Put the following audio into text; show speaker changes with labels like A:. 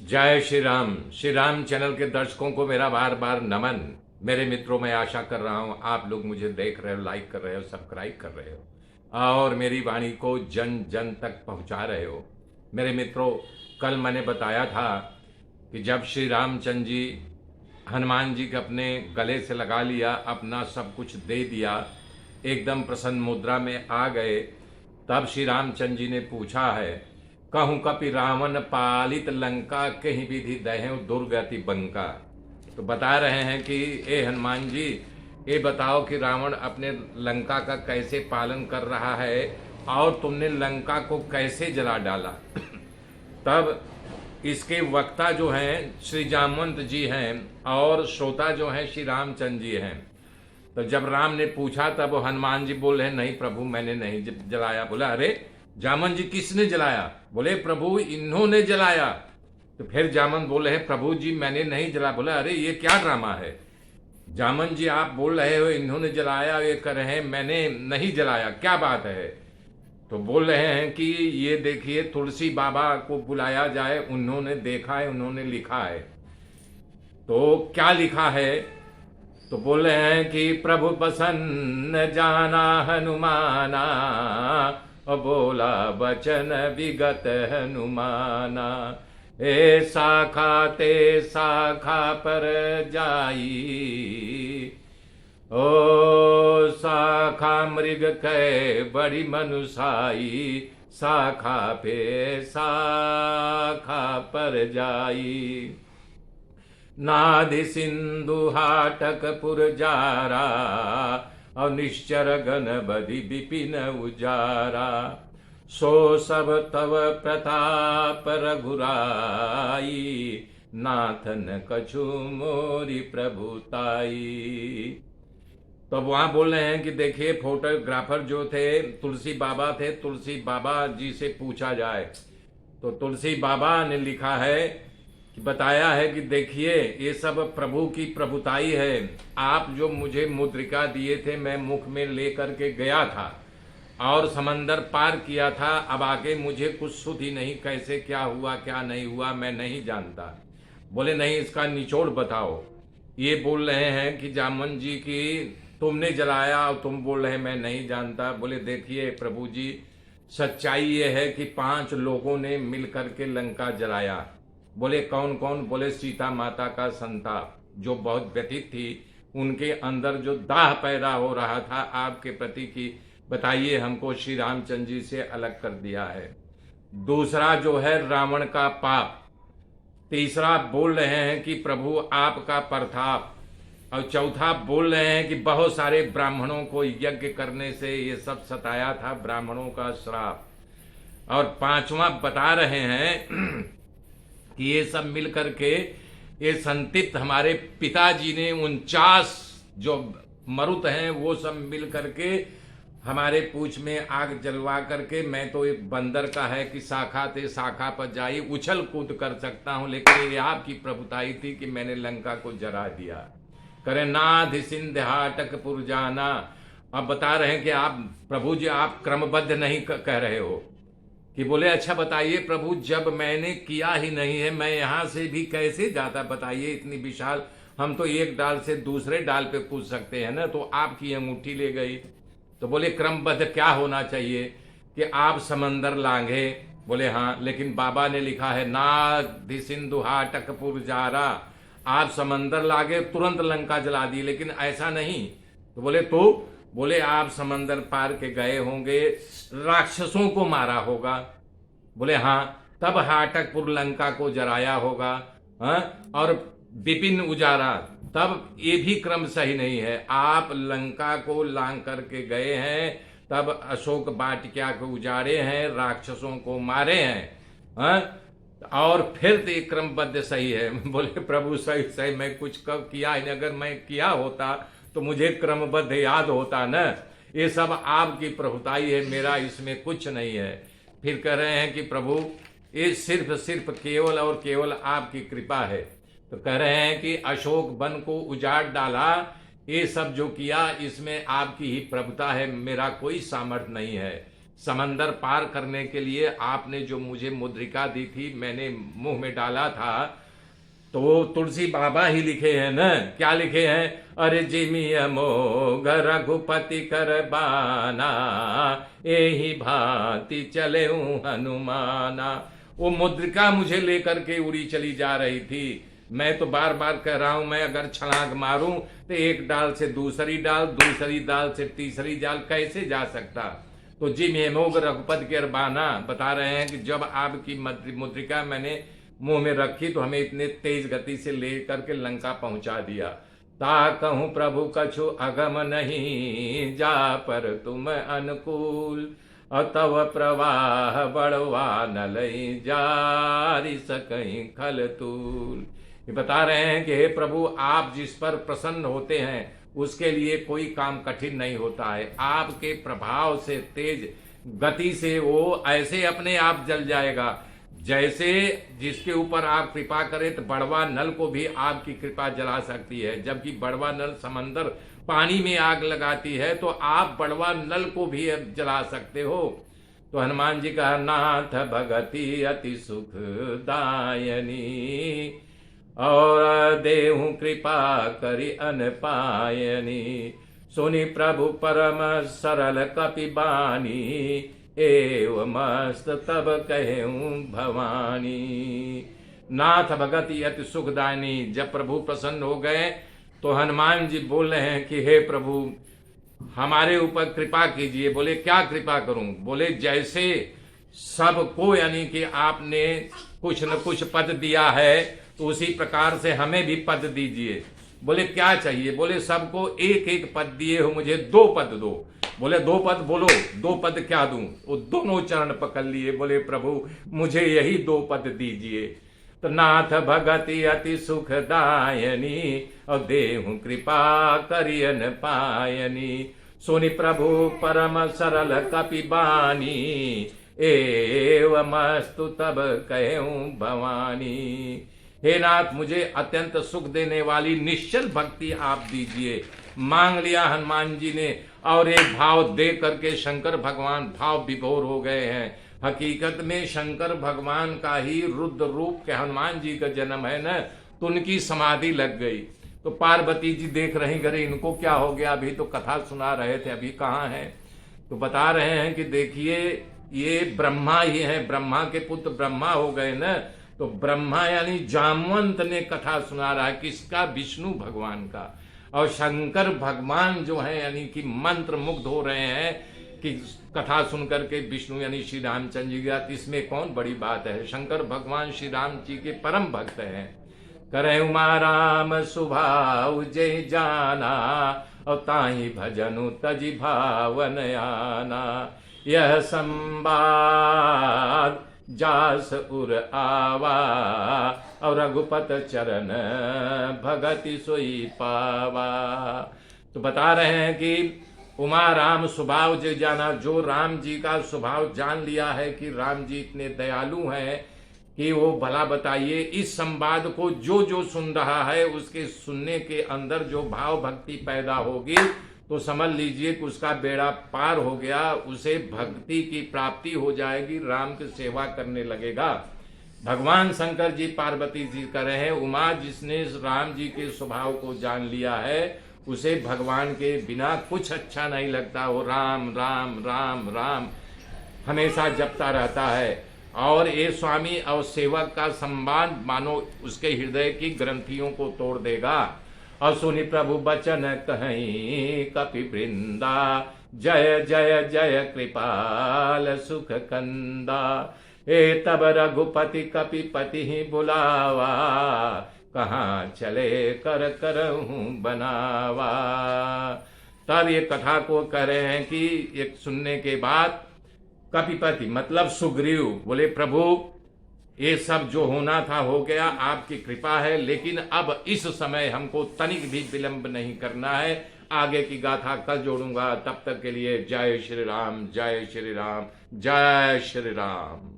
A: जय श्री राम चैनल के दर्शकों को मेरा बार बार नमन। मेरे मित्रों, मैं आशा कर रहा हूं आप लोग मुझे देख रहे हो, लाइक कर रहे हो, सब्सक्राइब कर रहे हो और मेरी वाणी को जन जन तक पहुंचा रहे हो। मेरे मित्रों, कल मैंने बताया था कि जब श्री रामचंद्र जी हनुमान जी के अपने गले से लगा लिया, अपना सब कुछ दे दिया, एकदम प्रसन्न मुद्रा में आ गए, तब श्री रामचंद्र जी ने पूछा है, कहूँ कपि रावण पालित लंका, कहीं विधि दहें दुर्गति बंका। तो बता रहे हैं कि ए हनुमान जी, ये बताओ कि रावण अपने लंका का कैसे पालन कर रहा है और तुमने लंका को कैसे जला डाला। तब इसके वक्ता जो हैं श्री जामवंत जी हैं और श्रोता जो हैं श्री रामचंद्र जी हैं। तो जब राम ने पूछा तब हनुमान जी बोल रहे, नहीं प्रभु मैंने नहीं जलाया। बोला, अरे जामन जी किसने जलाया? बोले, प्रभु इन्होंने जलाया। तो फिर जामन बोले हैं, प्रभु जी मैंने नहीं जलाया। बोला, अरे ये क्या ड्रामा है जामन जी, आप बोल रहे हो इन्होंने जलाया, ये कर रहे हैं मैंने नहीं जलाया, क्या बात है? तो बोल रहे हैं कि ये देखिए तुलसी बाबा को बुलाया जाए, उन्होंने देखा है, उन्होंने लिखा है। तो क्या लिखा है? तो बोल रहे हैं कि प्रभु प्रसन्न जाना हनुमाना, और बोला वचन विगत हनुमाना। ए शाखा ते शाखा पर जाई, ओ शाखा मृग कै बड़ी मनुषाई, शाखा पे शाखा पर जाई। नादि सिंधु हाटक पुरजारा, और निश्चर गण बधि विपिन उजारा। सो सब तव प्रताप रघुराई, नाथन कछु मोरी प्रभुताई। तो अब वहां बोल रहे हैं कि देखिए फोटोग्राफर जो थे तुलसी बाबा थे, तुलसी बाबा जी से पूछा जाए। तो तुलसी बाबा ने लिखा है, बताया है कि देखिए ये सब प्रभु की प्रभुताई है। आप जो मुझे मुद्रिका दिए थे, मैं मुख में लेकर के गया था और समंदर पार किया था, अब आगे मुझे कुछ सुध ही नहीं, कैसे क्या हुआ क्या नहीं हुआ मैं नहीं जानता। बोले, नहीं इसका निचोड़ बताओ। ये बोल रहे हैं कि जामन जी की तुमने जलाया और तुम बोल रहे मैं नहीं जानता। बोले, देखिए प्रभु जी, सच्चाई ये है कि 5 लोगों ने मिलकर के लंका जलाया। बोले, कौन कौन? बोले, सीता माता का संताप जो बहुत व्यथित थी, उनके अंदर जो दाह पैदा हो रहा था आपके प्रति की, बताइए हमको श्री रामचंद्र जी से अलग कर दिया है। दूसरा जो है रावण का पाप। तीसरा बोल रहे हैं कि प्रभु आपका प्रताप। और चौथा बोल रहे हैं कि बहुत सारे ब्राह्मणों को यज्ञ करने से ये सब सताया था, ब्राह्मणों का श्राप। और पांचवा बता रहे हैं कि ये सब मिल करके ये संतिप्त हमारे पिताजी ने 49 जो मरुत हैं वो सब मिल करके हमारे पूछ में आग जलवा करके, मैं तो एक बंदर का है कि शाखा ते शाखा पर जाई, उछल कूद कर सकता हूं, लेकिन ये आपकी प्रभुताई थी कि मैंने लंका को जरा दिया। करे नाथ सिंध हाटक पुर जाना। अब बता रहे हैं कि आप प्रभु जी आप क्रमबद्ध नहीं कह रहे हो। कि बोले, अच्छा बताइए प्रभु, जब मैंने किया ही नहीं है मैं यहां से भी कैसे जाता? बताइए, इतनी विशाल, हम तो एक डाल से दूसरे डाल पे कूद सकते हैं ना, तो आपकी अंगूठी ले गई। तो बोले, क्रमबद्ध क्या होना चाहिए कि आप समंदर लांघे? बोले हाँ, लेकिन बाबा ने लिखा है नादि सिंधु हाटक पुर जारा, आप समंदर लागे तुरंत लंका जला दी, लेकिन ऐसा नहीं। तो बोले, तो बोले, आप समंदर पार के गए होंगे, राक्षसों को मारा होगा। बोले हाँ, तब हाटकपुर लंका को जराया होगा। और विपिन उजारा, तब ये भी क्रम सही नहीं है। आप लंका को लांग करके गए हैं, तब अशोक वाटिका को उजाड़े हैं, राक्षसों को मारे हैं, और फिर तो ये क्रमबद्ध सही है। बोले, प्रभु सही सही मैं कुछ कब किया है, अगर मैं किया होता तो मुझे क्रमबद्ध याद होता न। ये सब आपकी प्रभुताई है, मेरा इसमें कुछ नहीं है। फिर कह रहे हैं कि प्रभु ये सिर्फ केवल और केवल आपकी कृपा है। तो कह रहे हैं कि अशोक वन को उजाड़ डाला, ये सब जो किया इसमें आपकी ही प्रभुता है, मेरा कोई सामर्थ्य नहीं है। समंदर पार करने के लिए आपने जो मुझे मुद्रिका दी थी, मैंने मुंह में डाला था, तो वो तुलसी बाबा ही लिखे हैं ना। क्या लिखे हैं? अरे जिमी अमोघ रघुपति कर बाना, एही भांति चले हनुमाना। वो मुद्रिका मुझे लेकर के उड़ी चली जा रही थी। मैं तो बार बार कह रहा हूं, मैं अगर छलांग मारूं तो एक डाल से दूसरी डाल, दूसरी डाल से तीसरी डाल कैसे जा सकता। तो जिमी अमोघ रघुपति कर बाना बता रहे हैं कि जब आपकी मुद्रिका मैंने मुंह में रखी तो हमें इतने तेज गति से लेकर के लंका पहुंचा दिया। ता कहूं प्रभु कछु अगम नहीं, जा पर तुम अनुकूल, अतव प्रवाह बड़वा न लई, जारी सकहीं खल तूल। ये बता रहे हैं कि हे प्रभु, आप जिस पर प्रसन्न होते हैं उसके लिए कोई काम कठिन नहीं होता है। आपके प्रभाव से, तेज गति से वो ऐसे अपने आप जल जाएगा जैसे जिसके ऊपर आप कृपा करें तो बड़वा नल को भी आपकी कृपा जला सकती है। जबकि बड़वा नल समंदर पानी में आग लगाती है, तो आप बड़वा नल को भी जला सकते हो। तो हनुमान जी का नाथ भगति अति सुख दायनी, और देहु कृपा करि अन पायनी, सुनि प्रभु परम सरल कपि बानी, एव मस्त तब कहूं भवानी। नाथ भगति अति सुखदायनी। जब प्रभु प्रसन्न हो गए तो हनुमान जी बोल रहे हैं कि हे प्रभु, हमारे ऊपर कृपा कीजिए। बोले क्या कृपा करूं? बोले जैसे सबको, यानी कि आपने कुछ न कुछ पद दिया है, तो उसी प्रकार से हमें भी पद दीजिए। बोले क्या चाहिए? बोले सबको एक एक पद दिए हो, मुझे 2 पद दो। बोले 2 पद बोलो, 2 पद क्या दूं? वो दोनों चरण पकड़ लिए। बोले प्रभु मुझे यही 2 पद दीजिए। तो नाथ भगति अति सुखदायनी, और देहु कृपा करियन पायनी, सुनि प्रभु परम सरल कपि बानी, एवमस्तु तब कहूं भवानी। हे नाथ, मुझे अत्यंत सुख देने वाली निश्चल भक्ति आप दीजिए। मांग लिया हनुमान जी ने, और एक भाव दे करके शंकर भगवान भाव विभोर हो गए हैं। हकीकत में शंकर भगवान का ही रुद्र रूप के हनुमान जी का जन्म है न, तो उनकी समाधि लग गई। तो पार्वती जी देख रही, करे इनको क्या हो गया, अभी तो कथा सुना रहे थे, अभी कहाँ है। तो बता रहे हैं कि देखिए ये ब्रह्मा ही है, ब्रह्मा के पुत्र ब्रह्मा हो गए न। तो ब्रह्मा यानी जामवंत ने कथा सुना रहा है, किसका? विष्णु भगवान का। और शंकर भगवान जो है यानी कि मंत्र मुग्ध हो रहे हैं कि कथा सुन करके विष्णु यानी श्री रामचंद्र जी का। इसमें कौन बड़ी बात है? शंकर भगवान श्री राम जी के परम भक्त हैं। करे उमा राम सुभाव जय जाना, और ताही भजनु तजि भावन आना, यह संवाद जास उर आवा, और रघुपत चरण भगति सोई पावा। तो बता रहे हैं कि उमा राम स्वभाव जो जाना, जो राम जी का स्वभाव जान लिया है कि राम जी इतने दयालु हैं कि वो भला बताइए इस संवाद को जो जो सुन रहा है उसके सुनने के अंदर जो भाव भक्ति पैदा होगी तो समझ लीजिए कि उसका बेड़ा पार हो गया, उसे भक्ति की प्राप्ति हो जाएगी, राम की सेवा करने लगेगा। भगवान शंकर जी पार्वती जी कर रहे हैं, उमा जिसने राम जी के स्वभाव को जान लिया है उसे भगवान के बिना कुछ अच्छा नहीं लगता। वो राम राम राम राम हमेशा जपता रहता है। और ये स्वामी और सेवक का संवाद मानो उसके हृदय की ग्रंथियों को तोड़ देगा। और सुनि प्रभु बचन कहीं कपि वृंदा, जय जय जय कृपाल सुख कंदा, हे तब रघुपति कपिपति ही बुलावा, कहाँ चले कर करहूं बनावा। तब ये कथा को कह रहे हैं कि एक सुनने के बाद कपिपति मतलब सुग्रीव बोले, प्रभु ये सब जो होना था हो गया, आपकी कृपा है, लेकिन अब इस समय हमको तनिक भी विलंब नहीं करना है, आगे की गाथा कल जोड़ूंगा। तब तक के लिए जय श्री राम, जय श्री राम, जय श्री राम।